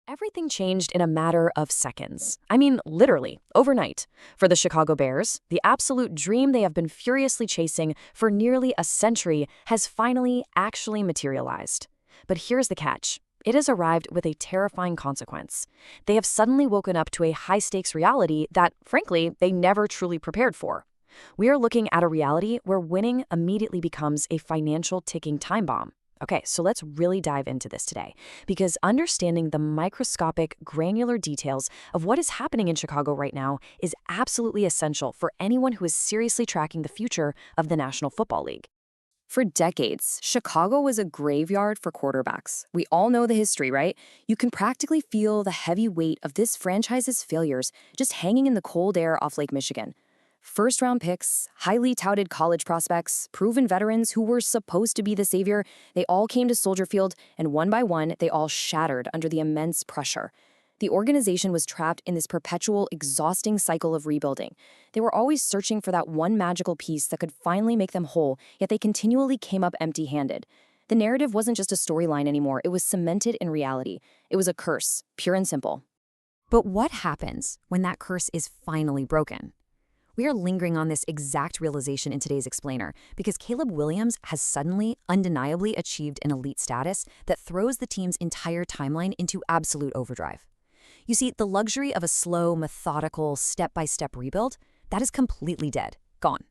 Everything changed in a matter of seconds. I mean, literally, overnight. For the Chicago Bears, the absolute dream they have been furiously chasing for nearly a century has finally actually materialized. But here's the catch. It has arrived with a terrifying consequence. They have suddenly woken up to a high-stakes reality that, frankly, they never truly prepared for. We are looking at a reality where winning immediately becomes a financial ticking time bomb. Okay, so let's really dive into this today, because understanding the microscopic, granular details of what is happening in Chicago right now is absolutely essential for anyone who is seriously tracking the future of the National Football League. For decades, Chicago was a graveyard for quarterbacks. We all know the history, right? You can practically feel the heavy weight of this franchise's failures just hanging in the cold air off Lake Michigan. First-round picks, highly touted college prospects, proven veterans who were supposed to be the savior, they all came to Soldier Field, and one by one, they all shattered under the immense pressure. The organization was trapped in this perpetual, exhausting cycle of rebuilding. They were always searching for that one magical piece that could finally make them whole, yet they continually came up empty-handed. The narrative wasn't just a storyline anymore, it was cemented in reality. It was a curse, pure and simple. But what happens when that curse is finally broken? We are lingering on this exact realization in today's explainer because Caleb Williams has suddenly, undeniably achieved an elite status that throws the team's entire timeline into absolute overdrive. You see, the luxury of a slow, methodical, step-by-step rebuild, that is completely dead, gone.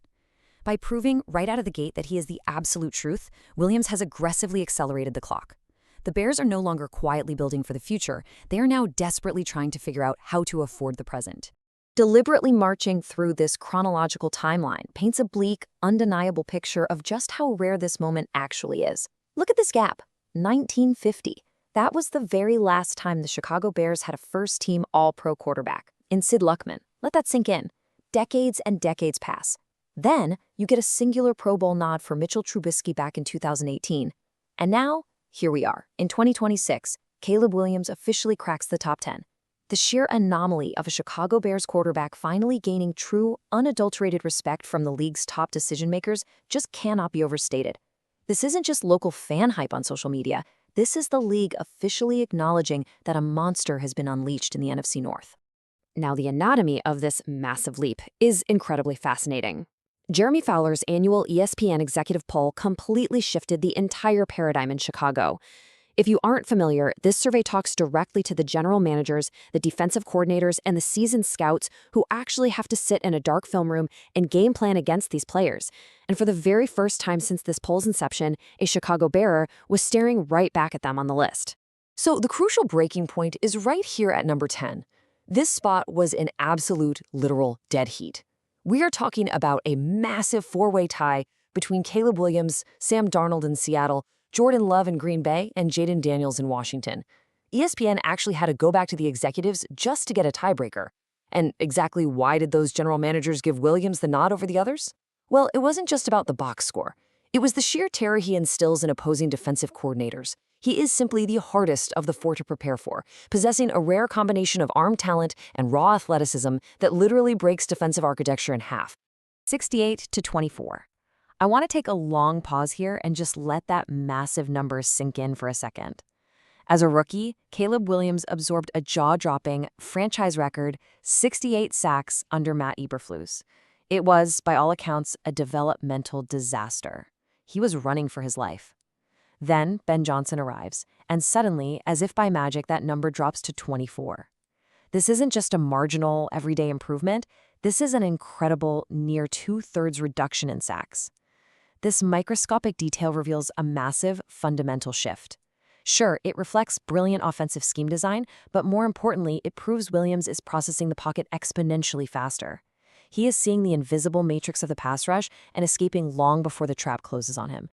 By proving right out of the gate that he is the absolute truth, Williams has aggressively accelerated the clock. The Bears are no longer quietly building for the future. They are now desperately trying to figure out how to afford the present. Deliberately marching through this chronological timeline paints a bleak, undeniable picture of just how rare this moment actually is. Look at this gap, 1950. That was the very last time the Chicago Bears had a first-team All-Pro quarterback, in Sid Luckman. Let that sink in. Decades and decades pass. Then, you get a singular Pro Bowl nod for Mitchell Trubisky back in 2018. And now, here we are. In 2026, Caleb Williams officially cracks the top 10. The sheer anomaly of a Chicago Bears quarterback finally gaining true, unadulterated respect from the league's top decision-makers just cannot be overstated. This isn't just local fan hype on social media. This is the league officially acknowledging that a monster has been unleashed in the NFC North. Now, the anatomy of this massive leap is incredibly fascinating. Jeremy Fowler's annual ESPN executive poll completely shifted the entire paradigm in Chicago. If you aren't familiar, this survey talks directly to the general managers, the defensive coordinators, and the seasoned scouts who actually have to sit in a dark film room and game plan against these players. And for the very first time since this poll's inception, a Chicago Bear was staring right back at them on the list. So the crucial breaking point is right here at number 10. This spot was in absolute, literal dead heat. We are talking about a massive four-way tie between Caleb Williams, Sam Darnold in Seattle, Jordan Love in Green Bay, and Jaden Daniels in Washington. ESPN actually had to go back to the executives just to get a tiebreaker. And exactly why did those general managers give Williams the nod over the others? Well, it wasn't just about the box score. It was the sheer terror he instills in opposing defensive coordinators. He is simply the hardest of the four to prepare for, possessing a rare combination of arm talent and raw athleticism that literally breaks defensive architecture in half. 68-24. I want to take a long pause here and just let that massive number sink in for a second. As a rookie, Caleb Williams absorbed a jaw-dropping, franchise record 68 sacks under Matt Eberflus. It was, by all accounts, a developmental disaster. He was running for his life. Then Ben Johnson arrives, and suddenly, as if by magic, that number drops to 24. This isn't just a marginal, everyday improvement. This is an incredible, near two-thirds reduction in sacks. This microscopic detail reveals a massive, fundamental shift. Sure, it reflects brilliant offensive scheme design, but more importantly, it proves Williams is processing the pocket exponentially faster. He is seeing the invisible matrix of the pass rush and escaping long before the trap closes on him.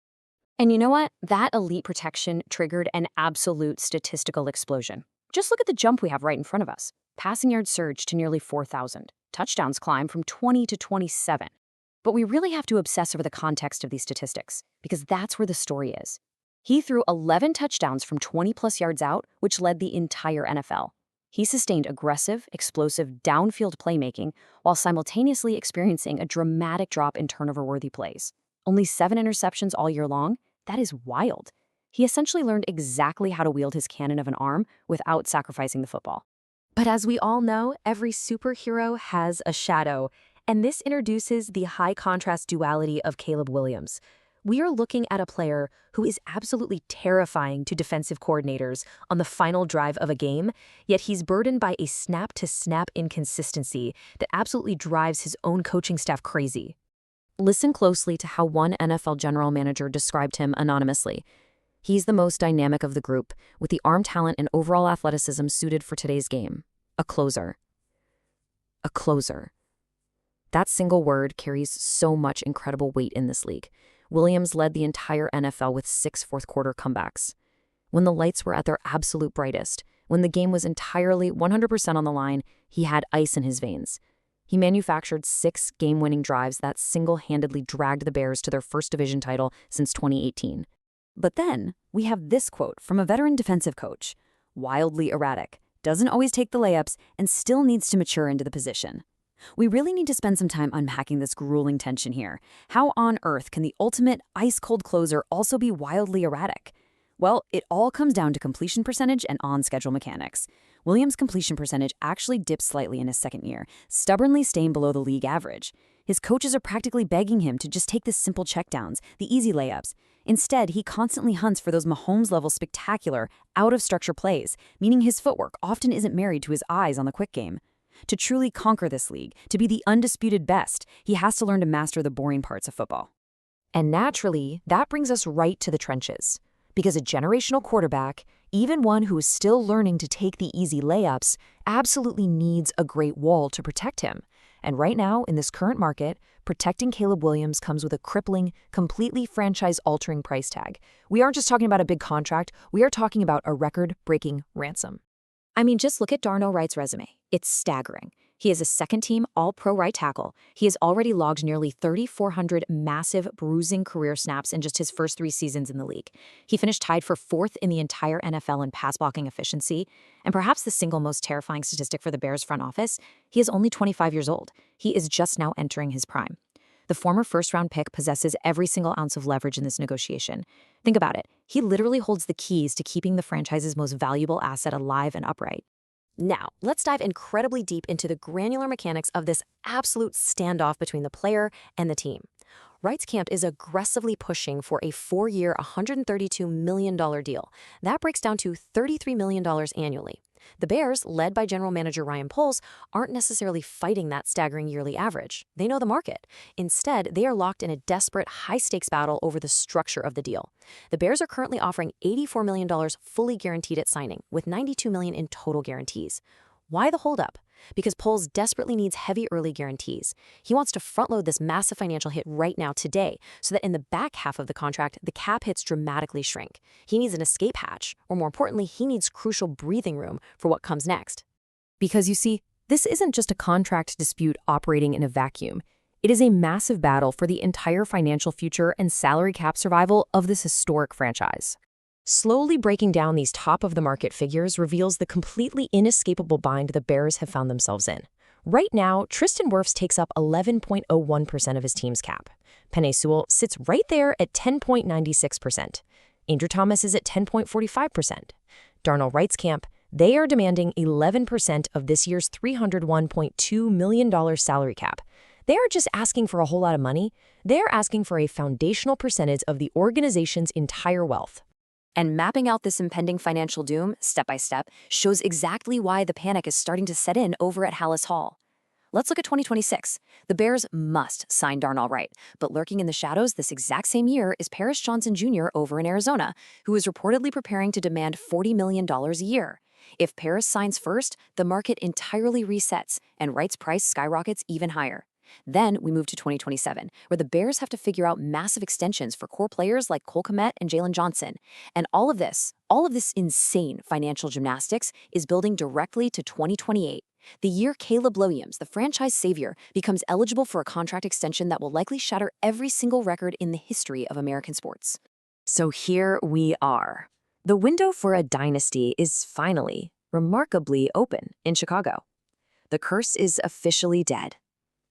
And you know what? That elite protection triggered an absolute statistical explosion. Just look at the jump we have right in front of us. Passing yards surged to nearly 4,000. Touchdowns climbed from 20 to 27. But we really have to obsess over the context of these statistics, because that's where the story is. He threw 11 touchdowns from 20-plus yards out, which led the entire NFL. He sustained aggressive, explosive, downfield playmaking while simultaneously experiencing a dramatic drop in turnover-worthy plays. Only 7 interceptions all year long? That is wild. He essentially learned exactly how to wield his cannon of an arm without sacrificing the football. But as we all know, every superhero has a shadow, and this introduces the high-contrast duality of Caleb Williams. We are looking at a player who is absolutely terrifying to defensive coordinators on the final drive of a game, yet he's burdened by a snap-to-snap inconsistency that absolutely drives his own coaching staff crazy. Listen closely to how one NFL general manager described him anonymously. He's the most dynamic of the group, with the arm talent and overall athleticism suited for today's game. A closer. A closer. That single word carries so much incredible weight in this league. Williams led the entire NFL with 6 fourth-quarter comebacks. When the lights were at their absolute brightest, when the game was entirely 100% on the line, he had ice in his veins. He manufactured 6 game-winning drives that single-handedly dragged the Bears to their first division title since 2018. But then, we have this quote from a veteran defensive coach. Wildly erratic, doesn't always take the layups, and still needs to mature into the position. We really need to spend some time unpacking this grueling tension here. How on earth can the ultimate ice-cold closer also be wildly erratic? Well, it all comes down to completion percentage and on-schedule mechanics. Williams' completion percentage actually dipped slightly in his second year, stubbornly staying below the league average. His coaches are practically begging him to just take the simple checkdowns, the easy layups. Instead, he constantly hunts for those Mahomes-level spectacular, out-of-structure plays, meaning his footwork often isn't married to his eyes on the quick game. To truly conquer this league, to be the undisputed best, he has to learn to master the boring parts of football. And naturally, that brings us right to the trenches. Because a generational quarterback, even one who is still learning to take the easy layups, absolutely needs a great wall to protect him. And right now, in this current market, protecting Caleb Williams comes with a crippling, completely franchise-altering price tag. We aren't just talking about a big contract, we are talking about a record-breaking ransom. I mean, just look at Darnell Wright's resume. It's staggering. He is a second-team All-Pro right tackle. He has already logged nearly 3,400 massive bruising career snaps in just his first 3 seasons in the league. He finished tied for 4th in the entire NFL in pass blocking efficiency, and perhaps the single most terrifying statistic for the Bears front office, he is only 25 years old. He is just now entering his prime. The former first-round pick possesses every single ounce of leverage in this negotiation. Think about it. He literally holds the keys to keeping the franchise's most valuable asset alive and upright. Now, let's dive incredibly deep into the granular mechanics of this absolute standoff between the player and the team. Wright's camp is aggressively pushing for a 4-year, $132 million deal. That breaks down to $33 million annually. The Bears, led by general manager Ryan Poles, aren't necessarily fighting that staggering yearly average. They know the market. Instead, they are locked in a desperate, high-stakes battle over the structure of the deal. The Bears are currently offering $84 million fully guaranteed at signing, with $92 million in total guarantees. Why the holdup? Because Poles desperately needs heavy early guarantees. He wants to front-load this massive financial hit right now today, so that in the back half of the contract, the cap hits dramatically shrink. He needs an escape hatch, or more importantly, he needs crucial breathing room for what comes next. Because you see, this isn't just a contract dispute operating in a vacuum. It is a massive battle for the entire financial future and salary cap survival of this historic franchise. Slowly breaking down these top-of-the-market figures reveals the completely inescapable bind the Bears have found themselves in. Right now, Tristan Wirfs takes up 11.01% of his team's cap. Penei Sewell sits right there at 10.96%. Andrew Thomas is at 10.45%. Darnell Wright's camp, they are demanding 11% of this year's $301.2 million salary cap. They aren't just asking for a whole lot of money, they're asking for a foundational percentage of the organization's entire wealth. And mapping out this impending financial doom, step by step, shows exactly why the panic is starting to set in over at Hallis Hall. Let's look at 2026. The Bears must sign Darnell Wright, but lurking in the shadows this exact same year is Paris Johnson Jr. over in Arizona, who is reportedly preparing to demand $40 million a year. If Paris signs first, the market entirely resets, and Wright's price skyrockets even higher. Then we move to 2027, where the Bears have to figure out massive extensions for core players like Cole Kmet and Jalen Johnson. And all of this insane financial gymnastics is building directly to 2028, the year Caleb Williams, the franchise savior, becomes eligible for a contract extension that will likely shatter every single record in the history of American sports. So here we are. The window for a dynasty is finally, remarkably open in Chicago. The curse is officially dead.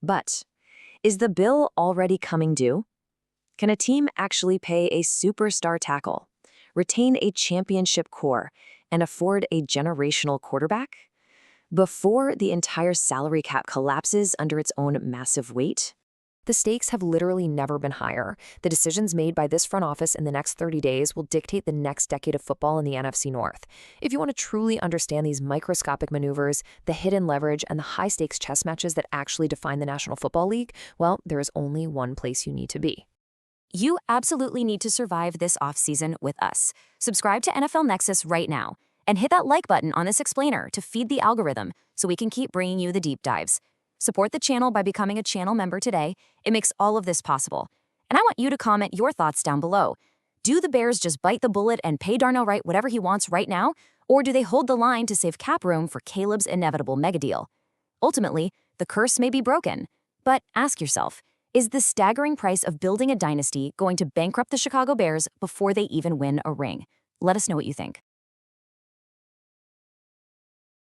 But is the bill already coming due? Can a team actually pay a superstar tackle, retain a championship core, and afford a generational quarterback? Before the entire salary cap collapses under its own massive weight? The stakes have literally never been higher. The decisions made by this front office in the next 30 days will dictate the next decade of football in the NFC North. If you want to truly understand these microscopic maneuvers, the hidden leverage, and the high-stakes chess matches that actually define the National Football League, well, there is only one place you need to be. You absolutely need to survive this offseason with us. Subscribe to NFL Nexus right now and hit that like button on this explainer to feed the algorithm so we can keep bringing you the deep dives. Support the channel by becoming a channel member today. It makes all of this possible. And I want you to comment your thoughts down below. Do the Bears just bite the bullet and pay Darnell Wright whatever he wants right now? Or do they hold the line to save cap room for Caleb's inevitable mega deal? Ultimately, the curse may be broken. But ask yourself, is the staggering price of building a dynasty going to bankrupt the Chicago Bears before they even win a ring? Let us know what you think.